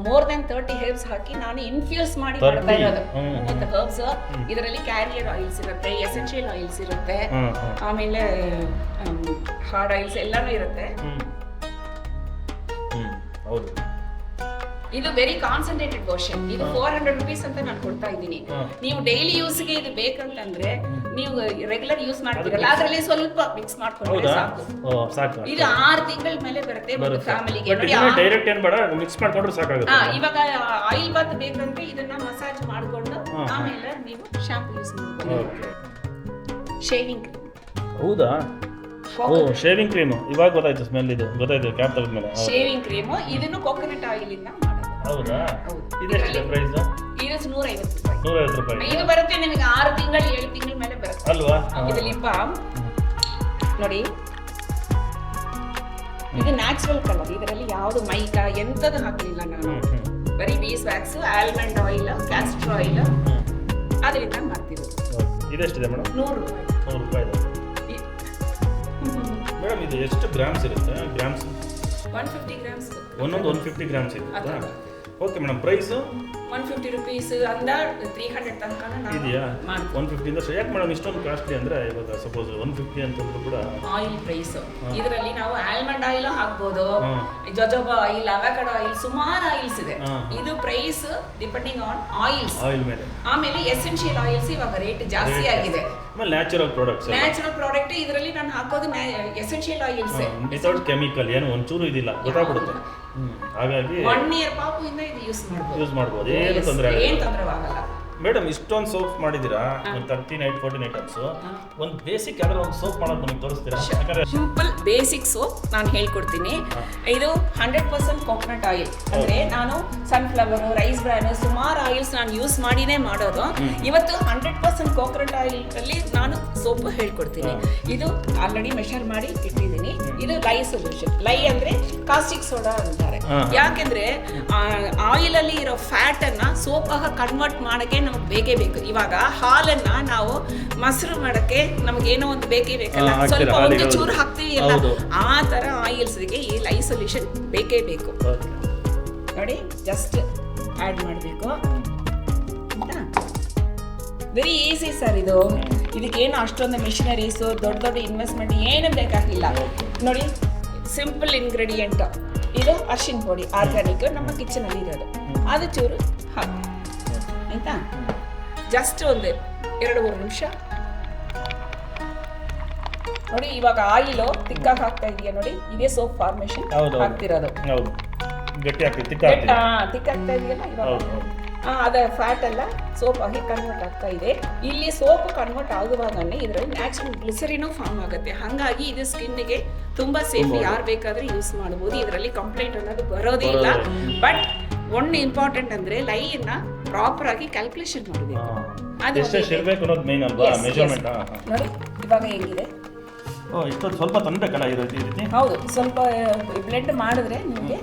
more than 30 herbs ಹಾಕಿ ನಾನು ಇನ್ಫ್ಯೂಸ್ ಮಾಡಿ ಮಾಡ್ತಾ ಇರೋದು. ಹರ್ಬ್ಸ್ ಇದರಲ್ಲಿ ಕ್ಯಾರಿಯರ್ ಆಯಿಲ್ಸ್ ಇರುತ್ತೆ, ಎಸೆನ್ಷಿಯಲ್ ಆಯಿಲ್ಸ್ ಇರುತ್ತೆ, ಆಮೇಲೆ ಹಾರ್ಡ್ ಆಯಿಲ್ಸ್ ಎಲ್ಲಾನು ಇರುತ್ತೆ. ಹೌದು, ಇದು ವೆರಿ ಕಾನ್ಸಂಟ್ರೇಟೆಡ್ ವರ್ಷನ್. ಇದು 400 rupees ಅಂತ ನಾನು ಕೊಡ್ತಾ ಇದ್ದೀನಿ. ನೀವು ಡೈಲಿ ಯೂಸ್ಗೆ ಇದು ಬೇಕಂತಂದ್ರೆ ನೀವು ರೆಗ್ಯುಲರ್ ಯೂಸ್ ಮಾಡ್ತೀರಲ್ಲ, ಅದರಲ್ಲಿ ಸ್ವಲ್ಪ ಮಿಕ್ಸ್ ಮಾಡ್ಕೊಂಡ್ರೆ ಸಾಕು. ಇದು 6 ತಿಂಗಳ ಮೇಲೆ ಬರುತ್ತೆ ಒಂದು ಫ್ಯಾಮಿಲಿಗೆ. ಡೈರೆಕ್ಟ್ ಏನು ಬೇಡ, ಮಿಕ್ಸ್ ಮಾಡ್ಕೊಂಡ್ರೆ ಸಾಕಾಗುತ್ತೆ. ಇವಾಗ ಆಯಿಲ್ ಬಾತ್ ಬೇಕಂದ್ರೆ ಇದನ್ನ ಮಸಾಜ್ ಮಾಡ್ಕೊಂಡು ಆಮೇಲೆ ನೀವು ಶಾಂಪೂ ಯೂಸ್ ಮಾಡ್ಬೋದು. Shaving cream. ಹೌದಾ? ಶೇವಿಂಗ್ ಕ್ರೀಮ್ ಇವಾಗ ಗೊತ್ತಾಯ್ತು, ಸ್ಮೆಲ್ ಇದು ಗೊತ್ತಾಯ್ತು ಕ್ಯಾಪ್ ತೆಗೆದ್ಮೇಲೆ. ಶೇವಿಂಗ್ ಕ್ರೀಮ್ ಇದನ್ನು ಕೋಕೋನಟ್ ಆಯಿಲ್ ಇಂದ ಮಾಡೋದು. ಹೌದಾ? ಇದೆಷ್ಟು ಪ್ರೈಸ್? ಇದು 150 ರೂಪಾಯಿ. ಇದು ಬರುತ್ತೆ ನಿಮಗೆ 6 ತಿಂಗಳು 7 ತಿಂಗಳ ಮೇಲೆ ಬರುತ್ತೆ ಅಲ್ವಾ? ಇದು ಲಿಪ್ ಬಾಮ್ ನೋಡಿ, ಇದು ನ್ಯಾಚುರಲ್ ಕಲರ್. ಇದರಲ್ಲಿ ಯಾವುದು ಮೈಕಾ ಎಂತದ್ದು ಹಾಕಲಿಲ್ಲ ನಾನು, ಬರೀ beeswax, almond oil, castor oil ಅದರಿಂದ ಮಾಡ್ತಿರೋದು. ಇದೆಷ್ಟಿದೆ ಮೇಡಮ್? 100 ರೂಪಾಯಿ. 100 ರೂಪಾಯಿ ಮೇಡಮ್. ಇದು ಎಷ್ಟು ಗ್ರಾಮ್ಸ್ ಇರುತ್ತೆ? Grams 150 grams. ಒಂದೊಂದು 150 ಗ್ರಾಮ್ಸ್ ಇರುತ್ತೆ. ಓಕೆ ಮೇಡಮ್, ಪ್ರೈಸು 150 ರೂಪೀಸ್ ಅಂದ 300 ತನಕ ಇದೆಯಾ? 150 ಇಂದ ಯಾಕೆ ಮೇಡಮ್ ಇಷ್ಟೊಂದು ಕಾಸ್ಟ್ಲಿ ಅಂದ್ರೆ? ಇವಾಗ ಸಪೋಸ್ 150 ಅಂತಂದ್ರೂ ಕೂಡ ಆಯಿಲ್ ಪ್ರೈಸ್. ಇದರಲ್ಲಿ ನಾವು ಆಲ್ಮಂಡ್ ಆಯಿಲ್ ಹಾಕ್ಬೋದು, ಜೊಜೋಬಾ ಆಯಿಲ್, ಅವಕಾಡೋ ಆಯಿಲ್, ಸುಮಾರು ಆಯಿಲ್ಸ್ ಇದೆ. ಇದು ಪ್ರೈಸ್ ಡಿಪೆಂಡಿಂಗ್ ಆನ್ ಆಯಿಲ್ ಮೇಲೆ. ಆಮೇಲೆ ಎಸೆನ್ಷಿಯಲ್ ಆಯಿಲ್ಸ್ ಇವಾಗ ರೇಟ್ ಜಾಸ್ತಿ ಆಗಿದೆ. ನ್ಯಾಚುರಲ್ ಪ್ರಾಡಕ್ಟ್ ಇದರಲ್ಲಿ ನಾನು ಹಾಕೋದು ಎಸೆನ್ಷಿಯಲ್ ಆಯಿಲ್ಸ್ ವಿತೌಟ್ ಕೆಮಿಕಲ್, ಏನು ಒಂಚೂರು ಇದಿಲ್ಲ, ಗೊತ್ತಾಗ್ಬಿಡುತ್ತೆ. ಹಾಗಾಗಿ 1 ಇಯರ್ ಪಾಪುಯಿಂದ ಇದು ಯೂಸ್ ಮಾಡ್ಬೋದು, ಏನು ತೊಂದರೆ ಆಗಲ್ಲ. ಮೇಡಮ್ ಇಷ್ಟೊಂದು ಸೋಪ್ ಮಾಡಿದ್ದೀರಾ, 13 14 ಐಟಮ್ಸ್. ಒಂದು ಬೇಸಿಕ್ ಯಾವ್ದಾದ್ರು ಒಂದು ಸೋಪ್ ಮಾಡೋದು ನಮಗೆ ತೋರಿಸ್ತೀರಾ? ಸಿಂಪಲ್ ಬೇಸಿಕ್ ಸೋಪ್ ನಾನು ಹೇಳ್ಕೊಡ್ತೀನಿ. ಇದು 100% ಕೋಕೋನಟ್ ಆಯಿಲ್. ಅಂದ್ರೆ ನಾನು ಸನ್ಫ್ಲವರ್, ರೈಸ್ ಬ್ರಾನ್, ಸುಮಾರು ಆಯಿಲ್ಸ್ ನಾನು ಯೂಸ್ ಮಾಡಿನೇ ಮಾಡೋದು. ಇವತ್ತು 100% ಕೋಕೋನಟ್ ಆಯಿಲ್ ಅಲ್ಲಿ ನಾನು ಸೋಪ್ ಹೇಳ್ಕೊಡ್ತೀನಿ. ಇದು ಆಲ್ರೆಡಿ ಮೆಷರ್ ಮಾಡಿ ಇಟ್ಟಿದ್ದೀನಿ. ಇದು ಲೈ ಸೊಲ್ಯೂಷನ್. ಲೈ ಅಂದ್ರೆ ಕಾಸ್ಟಿಕ್ ಸೋಡಾ ಅಂತಾರೆ. ಯಾಕೆಂದ್ರೆ ಆಯಿಲ್ ಅಲ್ಲಿ ಇರೋ ಫ್ಯಾಟ್ ಅನ್ನ ಸೋಪ್ ಆಗ ಕನ್ವರ್ಟ್ ಮಾಡಕ್ಕೆ ನಮಗೆ ಬೇಕೇ ಬೇಕು. ಇವಾಗ ಹಾಲನ್ನ ನಾವು ಮೊಸರು ಮಾಡಕ್ಕೆ ನಮ್ಗೆ ಏನೋ ಒಂದು ಬೇಕೇ ಬೇಕಲ್ಲ, ಸ್ವಲ್ಪ ಒಂದು ಚೂರು ಹಾಕ್ತೀವಿ ಅಲ್ಲ, ಆ ತರ ಆಯಿಲ್ಸ್ಗೆ ಈ ಲೈ ಸೊಲ್ಯೂಷನ್ ಬೇಕೇ ಬೇಕು. ನೋಡಿ, ಜಸ್ಟ್ ಆಡ್ ಮಾಡಬೇಕು. ವೆರಿ ಈಸಿ ಸರ್ ಇದು. ಇದಕ್ಕೇನು ಅಷ್ಟೊಂದು ಮಿಷನರೀಸು, ದೊಡ್ಡ ದೊಡ್ಡ ಇನ್ವೆಸ್ಟ್ಮೆಂಟ್ ಏನು ಬೇಕಾಗಿಲ್ಲ. ನೋಡಿ, ಸಿಂಪಲ್ ಇಂಗ್ರೀಡಿಯೆಂಟ್. ಇದು ಅರಿಶಿನ ಪುಡಿ ಆರ್ಗ್ಯಾನಿಕ್, ನಮ್ಮ ಕಿಚನಲ್ಲಿ ಇರೋದು. ಅದು ಚೂರು ಹಾಕಿ ಆಯ್ತಾ, ಜಸ್ಟ್ ಒಂದು 2-3 ನಿಮಿಷ. ನೋಡಿ, ಇವಾಗ ಆಯಿಲು ತಿಕ್ಕಾಗಿ ಹಾಕ್ತಾ ಇದೆಯಾ ನೋಡಿ, ಇದೇ ಸೋಪ್ ಫಾರ್ಮೇಶನ್ ಹಾಕ್ತಿರೋದು. ತಿಕ್ಕಾಗ್ತಾ ಇದೆಯಲ್ಲ ಇವಾಗ, ಅದ ಫ್ಯಾಟ್ ಎಲ್ಲ ಸೋಪ್ ಆಗಿ ಕನ್ವರ್ಟ್ ಆಗ್ತಾ ಇದೆ. ಇಲ್ಲಿ ಸೋಪ್ ಕನ್ವರ್ಟ್ ಆಗುವಾಗನೇ ಇದರಲ್ಲಿ ನ್ಯಾಚುರಲ್ ಗ್ಲಿಸರಿನೂ ಫಾರ್ಮ್ ಆಗುತ್ತೆ. ಹಾಗಾಗಿ ಇದು ಸ್ಕಿನ್ಗೆ ತುಂಬಾ ಸೇಫ್, ಯಾರು ಬೇಕಾದ್ರೆ ಯೂಸ್ ಮಾಡಬಹುದು. ಇದರಲ್ಲಿ ಕಂಪ್ಲೇಂಟ್ ಅನ್ನೋದು ಬರೋದೇ ಇಲ್ಲ. ಬಟ್ ಒಂದು ಇಂಪಾರ್ಟೆಂಟ್ ಅಂದ್ರೆ ಲೈನ್ನ ಪ್ರಾಪರ್ ಆಗಿ ಕ್ಯಾಲ್ಕುಲೇಷನ್ ಮಾಡಬೇಕು. ನೋಡಿ ಇವಾಗ ಹೆಂಗಿದೆ, ಸ್ವಲ್ಪ ತಂದಬೇಕಲ್ಲ ಈ ರೀತಿ. ಹೌದು, ಸ್ವಲ್ಪ ಬ್ಲೆಂಡ್ ಮಾಡಿದ್ರೆ ನಿಮಗೆ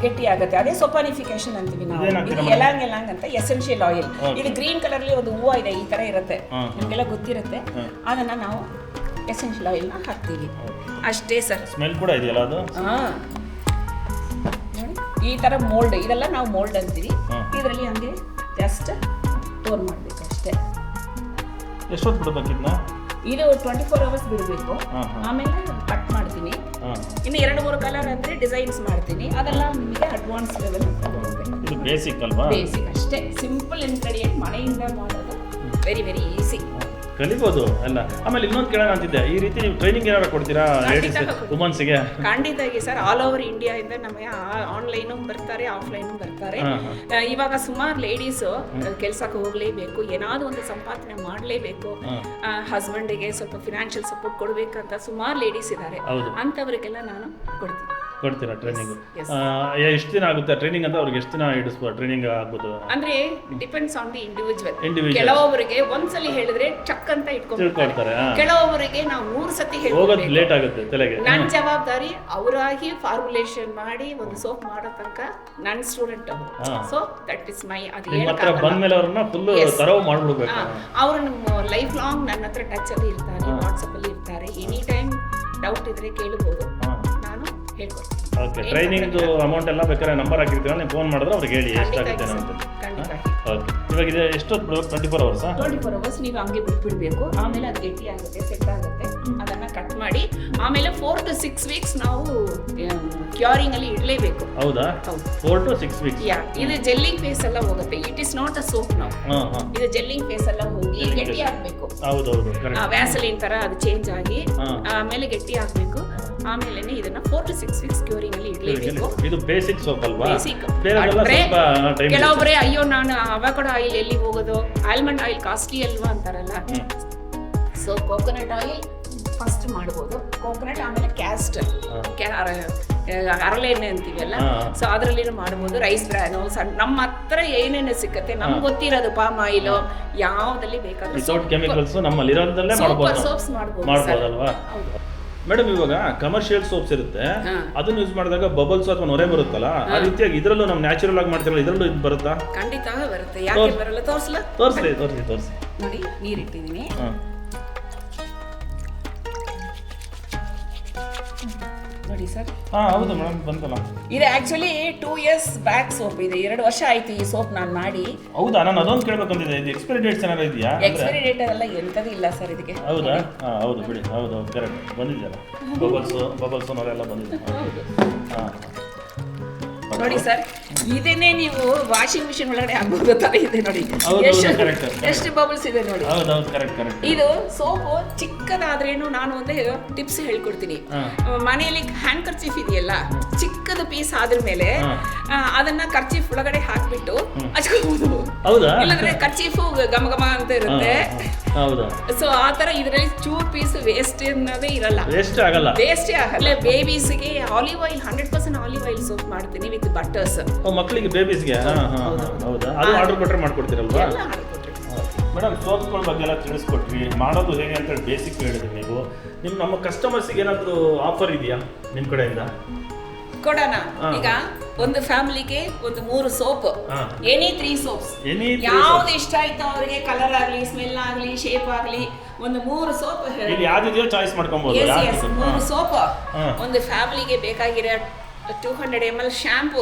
ಗಟ್ಟಿ ಆಗುತ್ತೆ. ಅದೇ ಸೊಪಾನಿಫಿಕೇಶನ್ ಅಂತೀವಿ ನಾವು. ಇದು ಎಲಾಂಗ್ ಅಂತ ಎಸೆನ್ಷಿಯಲ್ ಆಯಿಲ್. ಇದು ಗ್ರೀನ್ ಕಲರ್ ಅಲ್ಲಿ ಒಂದು ಹೂವು ಇದೆ, ಈ ತರ ಇರುತ್ತೆ, ನಿಮಗೆಲ್ಲ ಗೊತ್ತಿರುತ್ತೆ. ಅದನ್ನ ನಾವು ಎಸೆನ್ಷಿಯಲ್ ಆಯಿಲ್ ನ ಹಾಕ್ತೀವಿ ಅಷ್ಟೇ ಸರ್. ಸ್ಮೆಲ್ ಕೂಡ ಇದೆಯಲ್ಲ ಅದು. ಈ ತರ ಮೋಲ್ಡ್, ಇದೆಲ್ಲ ನಾವು ಮೋಲ್ಡ್ ಅಂತೀವಿ. ಇದರಲ್ಲಿ ಹಂಗೆ ಜಸ್ಟ್ ಪೋರ್ ಮಾಡಬೇಕು ಅಷ್ಟೇ. ಎಷ್ಟೊತ್ತು ಬಿಡಬೇಕು ಇದನ್ನ? ಇದು 24 hours ಬಿಡಬೇಕು. ಆಮೇಲೆ ಕಟ್ ಮಾಡ್ತೀನಿ. ಇನ್ನು 2-3 ಕಲರ್ ಅಂದ್ರೆ ಡಿಸೈನ್ಸ್ ಮಾಡ್ತೀನಿ. ಅದೆಲ್ಲ ನಿಮಗೆ ಅಡ್ವಾನ್ಸ್ ಲೆವೆಲ್ ಇದು ಬೇಸಿಕ್ ಅಲ್ವಾ? ಬೇಸಿಕ್ ಅಷ್ಟೇ, ಸಿಂಪಲ್ ಇಂಗ್ರೀಡಿಯೆಂಟ್, ಮನೆಯಿಂದ ಮಾಡೋದು. ವೆರಿ ವೆರಿ ಈಸಿ, ಕಲಿಬೋದು ಅಲ್ಲ. ಆಮೇಲೆ ಇನ್ನೊಂದು ಕೇಳೋಣ ಅಂತಿದ್ದೆ, ಈ ರೀತಿ ನೀವು ಟ್ರೈನಿಂಗ್ ಏನಾದ್ರು ಕೊಡ್ತೀರಾ ಲೇಡೀಸ್ ವುಮನ್ಸ್ಗೆ? ಖಂಡಿತವಾಗಿ ಸರ್, ಆಲ್ ಓವರ್ ಇಂಡಿಯಾ ಇಂದ ನಮಗೆ ಆನ್ಲೈನು ಬರ್ತಾರೆ, ಆಫ್ಲೈನು ಬರ್ತಾರೆ. ಇವಾಗ ಸುಮಾರು ಲೇಡೀಸು ಕೆಲ್ಸಕ್ಕೆ ಹೋಗ್ಲೇಬೇಕು, ಏನಾದ್ರು ಒಂದು ಸಂಪಾದನೆ ಮಾಡಲೇಬೇಕು, ಹಸ್ಬೆಂಡಿಗೆ ಸ್ವಲ್ಪ ಫಿನಾನ್ಷಿಯಲ್ ಸಪೋರ್ಟ್ ಕೊಡ್ಬೇಕಂತ ಸುಮಾರು ಲೇಡೀಸ್ ಇದ್ದಾರೆ. ಅಂತವರಿಗೆಲ್ಲ ನಾನು ಕೊಡ್ತೀನಿ. ಕೊಡ್ತೀರಾ ಟ್ರೈನಿಂಗ್? yes. ಎಷ್ಟು ದಿನ ಆಗುತ್ತೆ ಟ್ರೈನಿಂಗ್ ಅಂತ? ಅವ್ರಿಗೆ ಎಷ್ಟು ದಿನ ಹಿಡಿಸ್ಬೋದು ಟ್ರೈನಿಂಗ್ ಆಗ್ಬೋದು? ಅಂದ್ರೆ depends on the individual. Individual. ಕೆಲವೊಬ್ಬರಿಗೆ ಒಂದ್ಸಲಿ ಹೇಳಿದ್ರೆ ಚಕ್ ಅಂತ ತಿಳ್ಕೊಳ್ತಾರೆ. ಕೆಲವೊಬ್ಬರಿಗೆ ನಾವು 3 ಸತಿ ಹೋಗೋದು ಹೇಳ್ಬೇಕು. ಲೇಟ್ ಆಗುತ್ತೆ ತಲೆಗೆ. ನನ್ನ ಜವಾಬ್ದಾರಿ ಅವರಾಗಿ ಫಾರ್ಮುಲೇಷನ್ ಮಾಡಿ ಒಂದು ಸೋಪ್ ಮಾಡೋ ತನಕ ನನ್ನ ಸ್ಟೂಡೆಂಟ್ ಅವರು. ಸೊ ದಟ್ ಇಸ್ ಮೈ ಅದು ನಿಮ್ಮ ಹತ್ರ ಬಂದ್ಮೇಲೆ ಅವ್ರನ್ನ ಫುಲ್ ತರವು ಮಾಡ್ಬಿಡ್ಬೇಕು. ಅವರು ಲೈಫ್ ಲಾಂಗ್ ನನ್ನ ಹತ್ರ ಟಚ್ ಅಲ್ಲಿ ಇರ್ತಾರೆ, ವಾಟ್ಸಪ್ ಅಲ್ಲಿ ಇರ್ತಾರೆ. ಎನಿ ಟೈಮ್ ಡೌಟ್ ಇದ್ರೆ ಕೇಳಬಹುದು, ನಾನು ಹೇಳ್ಕೊಡ್ತೀನಿ. ಓಕೆ, ಟ್ರೈನಿಂಗ್ ಅಮೌಂಟ್ ಎಲ್ಲ ಬೇಕಾದ್ರೆ ನಂಬರ್ ಹಾಕಿರ್ತೀರ, ನೀವು ಫೋನ್ ಮಾಡಿದ್ರೆ ಅವ್ರಿಗೆ ಹೇಳಿ ಎಷ್ಟಾಗುತ್ತೆ ಅಂತ. ಓಕೆ, ಇವಾಗ ಇದೆ ಎಷ್ಟೊತ್ತು 24 hours? 24 hours ನೀವು ಹಂಗೆ ಬಿಟ್ಬಿಡ್ಬೇಕು. ಆಮೇಲೆ ಅದು ಗಟ್ಟಿ ಆಗುತ್ತೆ, ಸೆಟ್ ಆಗುತ್ತೆ. ಅದನ್ನ ಕಟ್ ಮಾಡಿ ಆಮೇಲೆ 4 to 6 weeks ನಾವು ಕ್ಯೂರಿಂಗ್ ಅಲ್ಲಿ ಇಡಲೇಬೇಕು. ಹೌದಾ? 4 to 6 weeks. ಯಾ, ಇದು ಜೆಲ್ಲಿಂಗ್ ಫೇಸ್ ಎಲ್ಲ ಹೋಗುತ್ತೆ. It is not a soap ನಾವು. ಇದು ಜೆಲ್ಲಿಂಗ್ ಫೇಸ್ ಎಲ್ಲ ಹೋಗಿ ಗಟ್ಟಿ ಆಗಬೇಕು. ಹೌದೌದು, ವ್ಯಾಸಲಿನ್ ತರ ಅದು ಚೇಂಜ್ ಆಗಿ ಆಮೇಲೆ ಗಟ್ಟಿ ಆಗಬೇಕು. ಆಮೇಲೆ ಇದನ್ನ 4 to 6 weeks ಕ್ಯೂರಿಂಗ್ ಅಲ್ಲಿ ಇಡಲೇಬೇಕು. ಇದು ಬೇಸಿಕ್ ಸೋಪ್ ಅಲ್ವಾ? ಬೇಸಿಕ್. ಟೈಮ್ ಕೆಲವೊಬ್ಬರೇ ಅಯ್ಯೋ ನಾನು ಅವಕಾಡೋ ಆಯಿಲ್ ಎಲ್ಲಿ ಹೋಗೋದು, ಆಲ್ಮಂಡ್ ಆಯಿಲ್ ಕಾಸ್ಟ್ಲಿ ಅಲ್ವಾ ಅಂತಾರಲ್ಲ. ಸೊ ಕೋಕೋನಟ್ ಆಯಿಲ್ ಫಸ್ಟ್ ಮಾಡ್ಬೋದು. ಕೋಕೋನಟ್ ಆಮೇಲೆ ಕ್ಯಾಸ್ಟರ್, ಹರಳೆಣ್ಣೆ ಅಂತೀವಲ್ಲ, ಸೊ ಅದರಲ್ಲಿನೂ ಮಾಡ್ಬೋದು. ರೈಸ್ ಬ್ರ್ಯಾನು, ನಮ್ಮ ಹತ್ರ ಏನೇನು ಸಿಕ್ಕತ್ತೆ ನಮ್ಗೆ ಗೊತ್ತಿರೋದು, ಪಾಮ್ ಆಯಿಲ್ ಯಾವ್ದಲ್ಲಿ ಬೇಕಾದ್ರೂ ವಿತೌಟ್ ಕೆಮಿಕಲ್ಸ್ ನಮ್ಮಲ್ಲಿ ಇರೋದಲ್ಲೇ ಮಾಡ್ಬೋದು. ಸೋಪ್ಸ್ ಮಾಡ್ಬೋದಲ್ವಾ? ಮೇಡಮ್, ಇವಾಗ ಕಮರ್ಷಿಯಲ್ ಸೋಪ್ಸ್ ಇರುತ್ತೆ, ಅದನ್ನ ಯೂಸ್ ಮಾಡಿದಾಗ ಬಬಲ್ಸ್ ಅಥವಾ ನೊರೆ ಬರುತ್ತಲ್ಲ, ಆ ರೀತಿಯಾಗಿ ಇದರಲ್ಲೂ ನಾವು ನ್ಯಾಚುರಲ್ ಆಗಿ ಮಾಡ್ತಿರಲ್ಲ, ಇದರಲ್ಲೂ ಇದು ಬರುತ್ತಾ? ಖಂಡಿತ ಬರುತ್ತೆ. ಯಾಕೆ ಬರಲ್ಲ? ತೋರಿಸಿ ನೋಡಿ, ನೀರಿಟ್ಟಿದ್ದೀನಿ. ನೋಡಿ ಸರ್. ಹೌದು ಮೇಡಮ್, ಬಂತಲ್ಲ. ಇದು ಆಕ್ಚುಲಿ 2 years ಬ್ಯಾಕ್ ಸೋಪ್ ಇದೆ. 2 ವರ್ಷ ಆಯ್ತು ಈ ಸೋಪ್ ನಾನು ಮಾಡಿ. ಹೌದಾ? ನಾನು ಅದೊಂದು ಕೇಳಬೇಕಂತಿದ್ದೆ, ಇದು ಎಕ್ಸ್ಪೈರಿ ಡೇಟ್ಸ್ ಏನಾರ ಇದೆಯಾ? ಎಕ್ಸ್ಪೈರಿ ಡೇಟ್ ಎಲ್ಲ ಎಂತದೂ ಇಲ್ಲ ಸರ್ ಇದಕ್ಕೆ. ಹೌದಾ? ಹೌದು ಬಿಡಿ, ಹೌದು ಕರೆಕ್ಟ್, ಬಂದಿದೆಯಲ್ಲ ಬಬಲ್ಸ್ ಅವರೆಲ್ಲ ಬಂದಿದೆ. ನೋಡಿ ಸರ್, ಇದನ್ನೇ ನೀವು ವಾಷಿಂಗ್ ಮಿಷಿನ್ ಒಳಗಡೆ ಹಾಕಬಹುದು ತರ ಇದೆ ನೋಡಿ. ಎಷ್ಟು ಬಬಲ್ಸ್ ಇದೆ ನೋಡಿ. ಇದು ಸೋಪು ಚಿಕ್ಕದಾದ್ರೇನು ನಾನು ಒಂದು ಟಿಪ್ಸ್ ಹೇಳ್ಕೊಡ್ತೀನಿ. ಮನೆಯಲ್ಲಿ ಹ್ಯಾಂಡ್ ಕರ್ಚೀಫ್ ಇದೆಯಲ್ಲ, ಚಿಕ್ಕದ ಪೀಸ್ ಆದ್ರ ಮೇಲೆ ಅದನ್ನ ಕರ್ಚೀಫ್ ಒಳಗಡೆ ಹಾಕ್ಬಿಟ್ಟು ಹಚ್ಕೋಬಹುದು. ಇಲ್ಲಾಂದ್ರೆ ಕರ್ಚೀಫು ಘಮ ಘಮ ಅಂತ ಇರುತ್ತೆ. ಸೊ ಆ ತರ ಇದರಲ್ಲಿ ಚೂರ್ ಪೀಸ್ ವೇಸ್ಟ್ ಅನ್ನೋದೇ ಇರಲ್ಲ, ವೇಸ್ಟೇ ಆಗಲ್ಲ. ಬೇಬೀಸ್ಗೆ olive oil 100% olive oil soap ಮಾಡ್ತೀನಿ ವಿತ್ ಬಟರ್ಸ್. ಮಕ್ಕಳಿಗೆ ಬೇಬೀಸ್ಗೆ ಹೌದಾ? ಅದು ಆರ್ಡರ್ ಕೊಟ್ಟರೆ ಮಾಡ್ಕೊಡ್ತೀರಲ್ವಾ? ಮೇಡಮ್, ಸೋಪ್ಗಳ ಬಗ್ಗೆ ಎಲ್ಲ ತಿಳಿಸ್ಕೊಟ್ರಿ, ಮಾಡೋದು ಹೇಗೆ ಅಂತ ಬೇಸಿಕ್ ಹೇಳಿದ್ರಿ ನೀವು. ನಮ್ಮ ಕಸ್ಟಮರ್ಸ್ಗೆ ಏನಾದರೂ ಆಫರ್ ಇದೆಯಾ ನಿಮ್ಮ ಕಡೆಯಿಂದ? ಕೊಡೋಣ. ಈಗ ಒಂದು ಫ್ಯಾಮಿಲಿಗೆ ಒಂದು 3 ಸೋಪ್, ಎನಿ 3 ಸೋಪ್ಸ್, ಯಾವ್ದು ಇಷ್ಟ ಆಯ್ತು ಅವ್ರಿಗೆ, ಕಲರ್ ಆಗ್ಲಿ, ಸ್ಮೆಲ್ ಆಗ್ಲಿ, ಶೇಪ್ ಆಗ್ಲಿ, ಒಂದು 3 ಸೋಪ್ ಯಾವ್ದಿದೆಯೋ ಚಾಯ್ಸ್ ಮಾಡ್ಕೊಬಹುದು. 3 ಸೋಪ್ ಒಂದು ಫ್ಯಾಮಿಲಿಗೆ ಬೇಕಾಗಿರೋ 200 ml shampoo,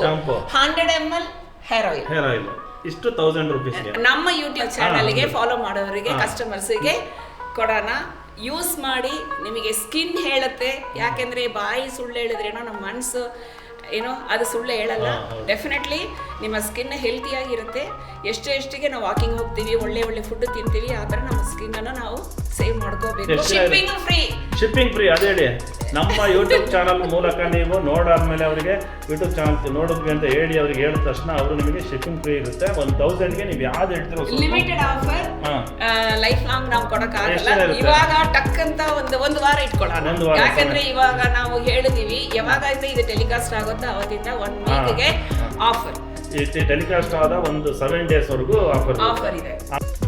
100 ml hair oil, ಇಷ್ಟು 1000 rupees. ನಮ್ಮ ಯೂಟ್ಯೂಬ್ ಚಾನಲ್ಗೆ ಫಾಲೋ ಮಾಡೋರಿಗೆ ಕಸ್ಟಮರ್ಸ್ಗೆ ಕೊಡೋಣ. ಯೂಸ್ ಮಾಡಿ, ನಿಮಗೆ ಸ್ಕಿನ್ ಹೇಳುತ್ತೆ. ಯಾಕೆಂದ್ರೆ ಬಾಯಿ ಸುಳ್ಳು ಹೇಳಿದ್ರೇನೋ ನಮ್ಮ ಮನಸ್ಸು ಏನೋ ಅದು ಸುಳ್ಳು ಹೇಳಲ್ಲ. ಡೆಫಿನೆಟ್ಲಿ ನಿಮ್ಮ ಸ್ಕಿನ್ ಹೆಲ್ತಿಯಾಗಿರುತ್ತೆ. ಎಷ್ಟಿಗೆ ನಾವು ವಾಕಿಂಗ್ ಹೋಗ್ತೀವಿ, ಒಳ್ಳೆ ಫುಡ್ ತಿಂತೀವಿ, ಆ ಥರ ನಮ್ಮ ಸ್ಕಿನ್ ಅನ್ನು ನಾವು ಸೇವ್ ಮಾಡ್ಕೋಬೇಕು. ಶಿಪ್ಪಿಂಗ್ ಫ್ರೀ ಅದೇ ಹೇಳಿ. ನಮ್ಮ ಯೂಟ್ಯೂಬ್ ಚಾನಲ್ ಮೂಲಕ ನೀವು ನೋಡಾದ್ಮೇಲೆ ಅವರಿಗೆ ಯೂಟ್ಯೂಬ್ ಚಾನಲ್ ನೋಡಿದ್ವಿ ಅಂತ ಹೇಳಿ ಅವ್ರಿಗೆ ಹೇಳಿದ ತಕ್ಷಣ ಅವರು ನಿಮಗೆ ಶಿಪ್ಪಿಂಗ್ ಫ್ರೀ ಇರುತ್ತೆ. 1000ಗೆ ನೀವು ಯಾವ್ದು ಹೇಳ್ತೀರೋ. ಲಿಮಿಟೆಡ್ ಆಫರ್, ಲೈಫ್ ಲಾಂಗ್ ನಾವು ಕೊಡಕ್ಕಾಗಲ್ಲ. ಇವಾಗ ಟಕ್ ಅಂತ ಒಂದು ವಾರ ಇಟ್ಕೊಳ್ಳೋಣ. ಯಾಕಂದ್ರೆ ಇವಾಗ ನಾವು ಹೇಳಿದೀವಿ, ಯಾವಾಗ ಇದು ಟೆಲಿಕಾಸ್ಟ್ ಆಗುತ್ತೋ ಅವತ್ತಿಂದ 1 weekಗೆ ಆಫರ್. ಟೆಲಿಕಾಸ್ಟ್ ಆದ ಒಂದು 7 days ವರೆಗೂ ಆಫರ್ ಇದೆ.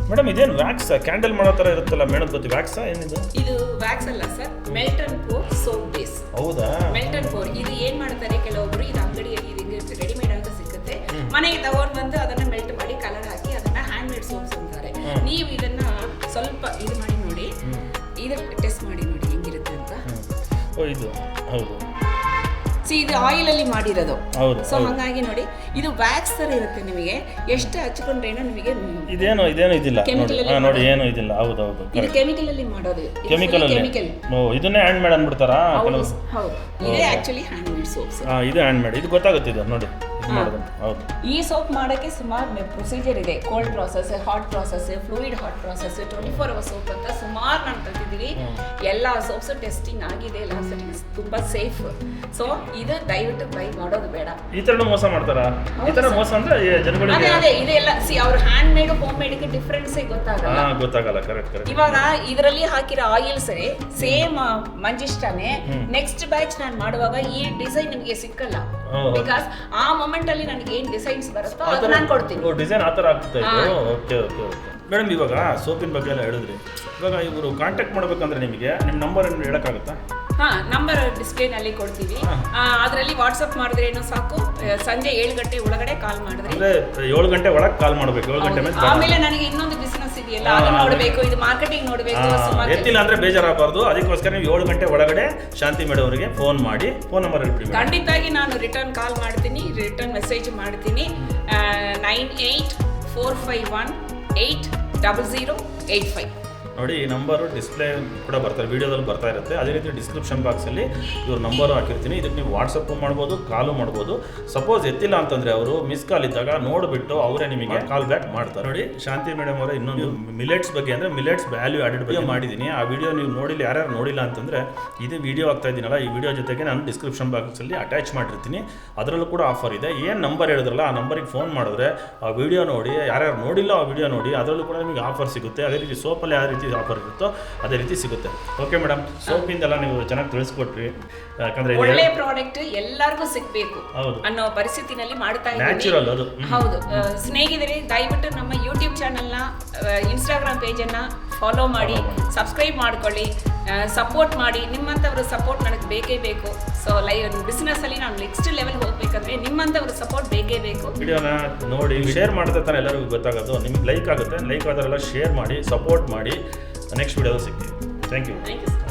ಮೇಡಮ್, ಇದೇನು ವ್ಯಾಕ್ಸ್ ಕ್ಯಾಂಡಲ್ ಮಾಡೋ ತರ ಇರುತ್ತಲ್ಲ ಮೇಡಮ್, ಗೊತ್ತಿ ವ್ಯಾಕ್ಸ್ ಏನಿದು? ಇದು ವ್ಯಾಕ್ಸ್ ಅಲ್ಲ sir, melt and pour soap base. ಹೌದಾ? ಮೆಲ್ಟ್ ಅಂಡ್ ಪೋರ್ ಇದು ಏನ್ ಮಾಡ್ತಾರೆ ಕೆಲವೊಬ್ರು, ಇದು ಅಂಗಡಿಯಲ್ಲಿ ರೆಡಿಮೇಡ್ ಅಂತ ಸಿಗುತ್ತೆ, ಮನೆಗೆ ತಗೊಂಡು ಬಂದು ಅದನ್ನ ಮೆಲ್ಟ್ ಮಾಡಿ ಕಲರ್ ಹಾಕಿ ಅದನ್ನ ಹ್ಯಾಂಡ್ ಮೇಡ್ ಸೋಪ್ಸ್ ಅಂತಾರೆ. ನೀವು ಇದನ್ನ ಸ್ವಲ್ಪ ಇದು ಮಾಡಿ ನೋಡಿ, ಇದು ಟೆಸ್ಟ್ ಮಾಡಿ ನೋಡಿ ಹೆಂಗಿರುತ್ತೆ ಅಂತ. ಇದು ಹೌದು, ಇದು ಆಯಿಲ್ ಅಲ್ಲಿ ಮಾಡಿರೋದು. ಸೊ ಹಾಗಾಗಿ ನೋಡಿ, ಇದು ವ್ಯಾಕ್ಸ್ ತರ ಇರುತ್ತೆ. ನಿಮಗೆ ಎಷ್ಟು ಹಚ್ಕೊಂಡ್ರೇನೋ ನಿಮಗೆ ಇದೇನು ಇದಿಲ್ಲ ನೋಡಿ, ಏನು ಇದಿಲ್ಲ. ಹೌದೌದು, ಇದು ಕೆಮಿಕಲ್ ಅಲ್ಲಿ ಮಾಡೋದು. ಕೆಮಿಕಲ್ ಇದನ್ನೇ ಹ್ಯಾಂಡ್ ಮೇಡ್ ಅಂದ್ಬಿಡ್ತಾರಾ? ಹೌದು, ಇದೇ ಆಕ್ಚುಲಿ ಹ್ಯಾಂಡ್ ಮೇಡ್ ಸೋಪ್ಸ್. ಇದು ಹ್ಯಾಂಡ್ ಮೇಡ್, ಇದು ಗೊತ್ತಾಗುತ್ತೆ. ಇದು ನೋಡಿ, ಮಾಡೋದು ಹೌದು. ಈ ಸೋಪ್ ಮಾಡೋಕ್ಕೆ ಸುಮಾರು ಪ್ರೊಸೀಜರ್ ಇದೆ. Cold process, hot process, fluid hot process, 24 hour soap ಅಂತ ಸುಮಾರು ನಾನು ಕಲ್ತಿದ್ದೀನಿ. ಎಲ್ಲ ಸೋಪ್ಸ್ ಟೆಸ್ಟಿಂಗ್ ಆಗಿದೆ, ಎಲ್ಲ ಸೆಟ್ಟಿಂಗ್ಸ್ ತುಂಬಾ ಸೇಫ್. ಸೊ ಇದು ದಯವಿಟ್ಟು ಟ್ರೈ ಮಾಡೋದು ಬೇಡ. ಈ ತರ ಮೋಸ ಮಾಡ್ತಾರಾ? ಈ ತರ ಮೋಸ ಅಂದ್ರೆ ಜನಗಳಿಗೆ ಅದೇ ಇದೆಲ್ಲ ಅವ್ರ ಹ್ಯಾಂಡ್ ಮೇಡ್ ಹೋಮ್ ಮೇಡ್ಗೆ ಡಿಫ್ರೆನ್ಸೇ ಗೊತ್ತಾಗಲ್ಲ. ಗೊತ್ತಾಗಲ್ಲ. ಕರೆಕ್ಟ್. ಇವಾಗ ಇದರಲ್ಲಿ ಹಾಕಿರೋ ಆಯಿಲ್ಸ್ ಸೇಮ್ ಮಂಜಿಷ್ಟಾನೆ. ನೆಕ್ಸ್ಟ್ ಬ್ಯಾಚ್ ನಾನು ಮಾಡುವಾಗ ಈ ಡಿಸೈನ್ ನಿಮಗೆ ಸಿಕ್ಕಲ್ಲ. ಬಿಕಾಸ್ ಆ ಮೊಮೆಂಟ್ ಅಲ್ಲಿ ನನಗೆ ಏನ್ ಡಿಸೈನ್ಸ್ ಬರುತ್ತೋ ಅದು ನಾನು ಕೊಡ್ತೀನಿ. ಡಿಸೈನ್ ಆ ಥರ ಆಗ್ತಾ ಇದೆ. ಓಕೆ. ಮೇಡಮ್, ಇವಾಗ ಸೋಪಿನ ಬಗ್ಗೆ ಎಲ್ಲ ಹೇಳಿದ್ರಿ. ಇವಾಗ ಇವರು ಕಾಂಟ್ಯಾಕ್ಟ್ ಮಾಡ್ಬೇಕಂದ್ರೆ ನಿಮಗೆ ನಿಮ್ಮ ನಂಬರ್ ಏನು ಹೇಳೋಕ್ಕಾಗುತ್ತಾ? ನಂಬರ್ ಡಿಸ್ಪ್ಲೇನಲ್ಲಿ ಕೊಡ್ತೀವಿ. ಅದರಲ್ಲಿ ವಾಟ್ಸಪ್ ಮಾಡಿದ್ರೇನು ಸಾಕು. ಸಂಜೆ 7 ಗಂಟೆ ಒಳಗಡೆ ಕಾಲ್ ಮಾಡಿದ್ರೆ ಅಂದ್ರೆ 7 ಗಂಟೆ ಒಳಗೆ ಕಾಲ್ ಮಾಡಬೇಕು. 7 ಗಂಟೆ ಮೇಲೆ ಆಮೇಲೆ ನನಗೆ ಇನ್ನೊಂದು ಬಿಸಿನೆಸ್ ಇದೆಯಲ್ಲ, ಅದನ್ನ ನೋಡಬೇಕು, ಇದು ಮಾರ್ಕೆಟಿಂಗ್ ನೋಡಬೇಕು. ಎತ್ತಿಲ್ಲ ಅಂದ್ರೆ ಬೇಜಾರಾಗಬಾರ್ದು. ಅದಕ್ಕೋಸ್ಕರ ನೀವು 7 ಗಂಟೆ ಒಳಗಡೆ ಶಾಂತಿ ಮೇಡಮ್ ಅವರಿಗೆ ಫೋನ್ ಮಾಡಿ. ಫೋನ್ ನಂಬರ್ ಹೇಳ್ಬಿಡಿ. ಖಂಡಿತವಾಗಿ ನಾನು ರಿಟರ್ನ್ ಕಾಲ್ ಮಾಡ್ತೀನಿ, ರಿಟರ್ನ್ ಮೆಸೇಜ್ ಮಾಡ್ತೀನಿ. 9845180085 ನೋಡಿ. ಈ ನಂಬರು ಡಿಸ್ಪ್ಲೇ ಕೂಡ ಬರ್ತಾರೆ, ವೀಡಿಯೋದಲ್ಲಿ ಬರ್ತಾ ಇರುತ್ತೆ. ಅದೇ ರೀತಿ ಡಿಸ್ಕ್ರಿಪ್ಷನ್ ಬಾಕ್ಸಲ್ಲಿ ಇವ್ರ ನಂಬರು ಹಾಕಿರ್ತೀನಿ. ಇದಕ್ಕೆ ನೀವು ವಾಟ್ಸಪ್ಪು ಮಾಡ್ಬೋದು, ಕಾಲು ಮಾಡ್ಬೋದು. ಸಪೋಸ್ ಎತ್ತಿಲ್ಲ ಅಂತಂದರೆ ಅವರು ಮಿಸ್ ಕಾಲ್ ಇದ್ದಾಗ ನೋಡಿಬಿಟ್ಟು ಅವರೇ ನಿಮಗೆ ಕಾಲ್ ಬ್ಯಾಕ್ ಮಾಡ್ತಾರೆ. ನೋಡಿ, ಶಾಂತಿ ಮೇಡಮ್ ಅವರ ಇನ್ನೊಂದು ಮಿಲೆಟ್ಸ್ ಬಗ್ಗೆ ಅಂದರೆ ಮಿಲೆಟ್ಸ್ ವ್ಯಾಲ್ಯೂ ಆಡೆಡ್ ಬಗ್ಗೆ ಮಾಡಿದ್ದೀನಿ. ಆ ವಿಡಿಯೋ ನೀವು ನೋಡಿಲ್ಲ, ಯಾರ್ಯಾರು ನೋಡಿಲ್ಲ ಅಂತಂದರೆ ಇದು ವಿಡಿಯೋ ಆಗ್ತಾ ಇದ್ದೀನಲ್ಲ, ಈ ವಿಡಿಯೋ ಜೊತೆಗೆ ನಾನು ಡಿಸ್ಕ್ರಿಪ್ಷನ್ ಬಾಕ್ಸಲ್ಲಿ ಅಟ್ಯಾಚ್ ಮಾಡಿರ್ತೀನಿ. ಅದರಲ್ಲೂ ಕೂಡ ಆಫರ್ ಇದೆ. ಏನು ನಂಬರ್ ಹೇಳಿದ್ರಲ್ಲ ಆ ನಂಬರಿಗೆ ಫೋನ್ ಮಾಡಿದ್ರೆ ಆ ವಿಡಿಯೋ ನೋಡಿ, ಯಾರ್ಯಾರು ನೋಡಿಲ್ಲ ಆ ವಿಡಿಯೋ ನೋಡಿ, ಅದರಲ್ಲೂ ಕೂಡ ನಿಮಗೆ ಆಫರ್ ಸಿಗುತ್ತೆ. ಅದೇ ರೀತಿ ಸೋಪಲ್ಲಿ ಯಾವ ರೀತಿ ಆಫರ್ ಇರುತ್ತೋ ಅದೇ ರೀತಿ ಸಿಗುತ್ತೆ. ಓಕೆ ಮೇಡಮ್, ಸೋಪಿಂದೆಲ್ಲ ನೀವು ಚೆನ್ನಾಗಿ ತಿಳಿಸ್ಕೊಟ್ರಿ. ಯಾಕಂದ್ರೆ ಒಳ್ಳೆ ಪ್ರಾಡಕ್ಟ್ ಎಲ್ಲರಿಗೂ ಸಿಗಬೇಕು ಅನ್ನೋ ಪರಿಸ್ಥಿತಿನಲ್ಲಿ ಮಾಡ್ತಾ ನ್ಯಾಚುರಲ್ ಅದು. ಹೌದು. ಸ್ನೇಹಿತರೆ, ದಯವಿಟ್ಟು ನಮ್ಮ ಯೂಟ್ಯೂಬ್ ಚಾನಲ್ನ, ಇನ್ಸ್ಟಾಗ್ರಾಮ್ ಪೇಜನ್ನು ಫಾಲೋ ಮಾಡಿ, ಸಬ್ಸ್ಕ್ರೈಬ್ ಮಾಡ್ಕೊಳ್ಳಿ, ಸಪೋರ್ಟ್ ಮಾಡಿ. ನಿಮ್ಮಂಥವ್ರ ಸಪೋರ್ಟ್ ನನಗೆ ಬೇಕೇ ಬೇಕು. ಸೊ ಬಿಸ್ನೆಸ್ ಅಲ್ಲಿ ನಾವು ನೆಕ್ಸ್ಟ್ ಲೆವೆಲ್ ಹೋಗ್ಬೇಕಂದ್ರೆ ನಿಮ್ಮಂಥವ್ರ ಸಪೋರ್ಟ್ ಬೇಕೇ ಬೇಕು. ವಿಡಿಯೋನ ನೋಡಿ ಶೇರ್ ಮಾಡಿದ್ರೆ ತಾನೇ ಎಲ್ಲರಿಗೂ ಗೊತ್ತಾಗೋದು. ನಿಮ್ಗೆ ಲೈಕ್ ಆಗುತ್ತೆ, ಲೈಕ್ ಆದರೆಲ್ಲ ಶೇರ್ ಮಾಡಿ, ಸಪೋರ್ಟ್ ಮಾಡಿ. ನೆಕ್ಸ್ಟ್ ವಿಡಿಯೋದಲ್ಲಿ ಸಿಗ್ತೀವಿ. Thank you.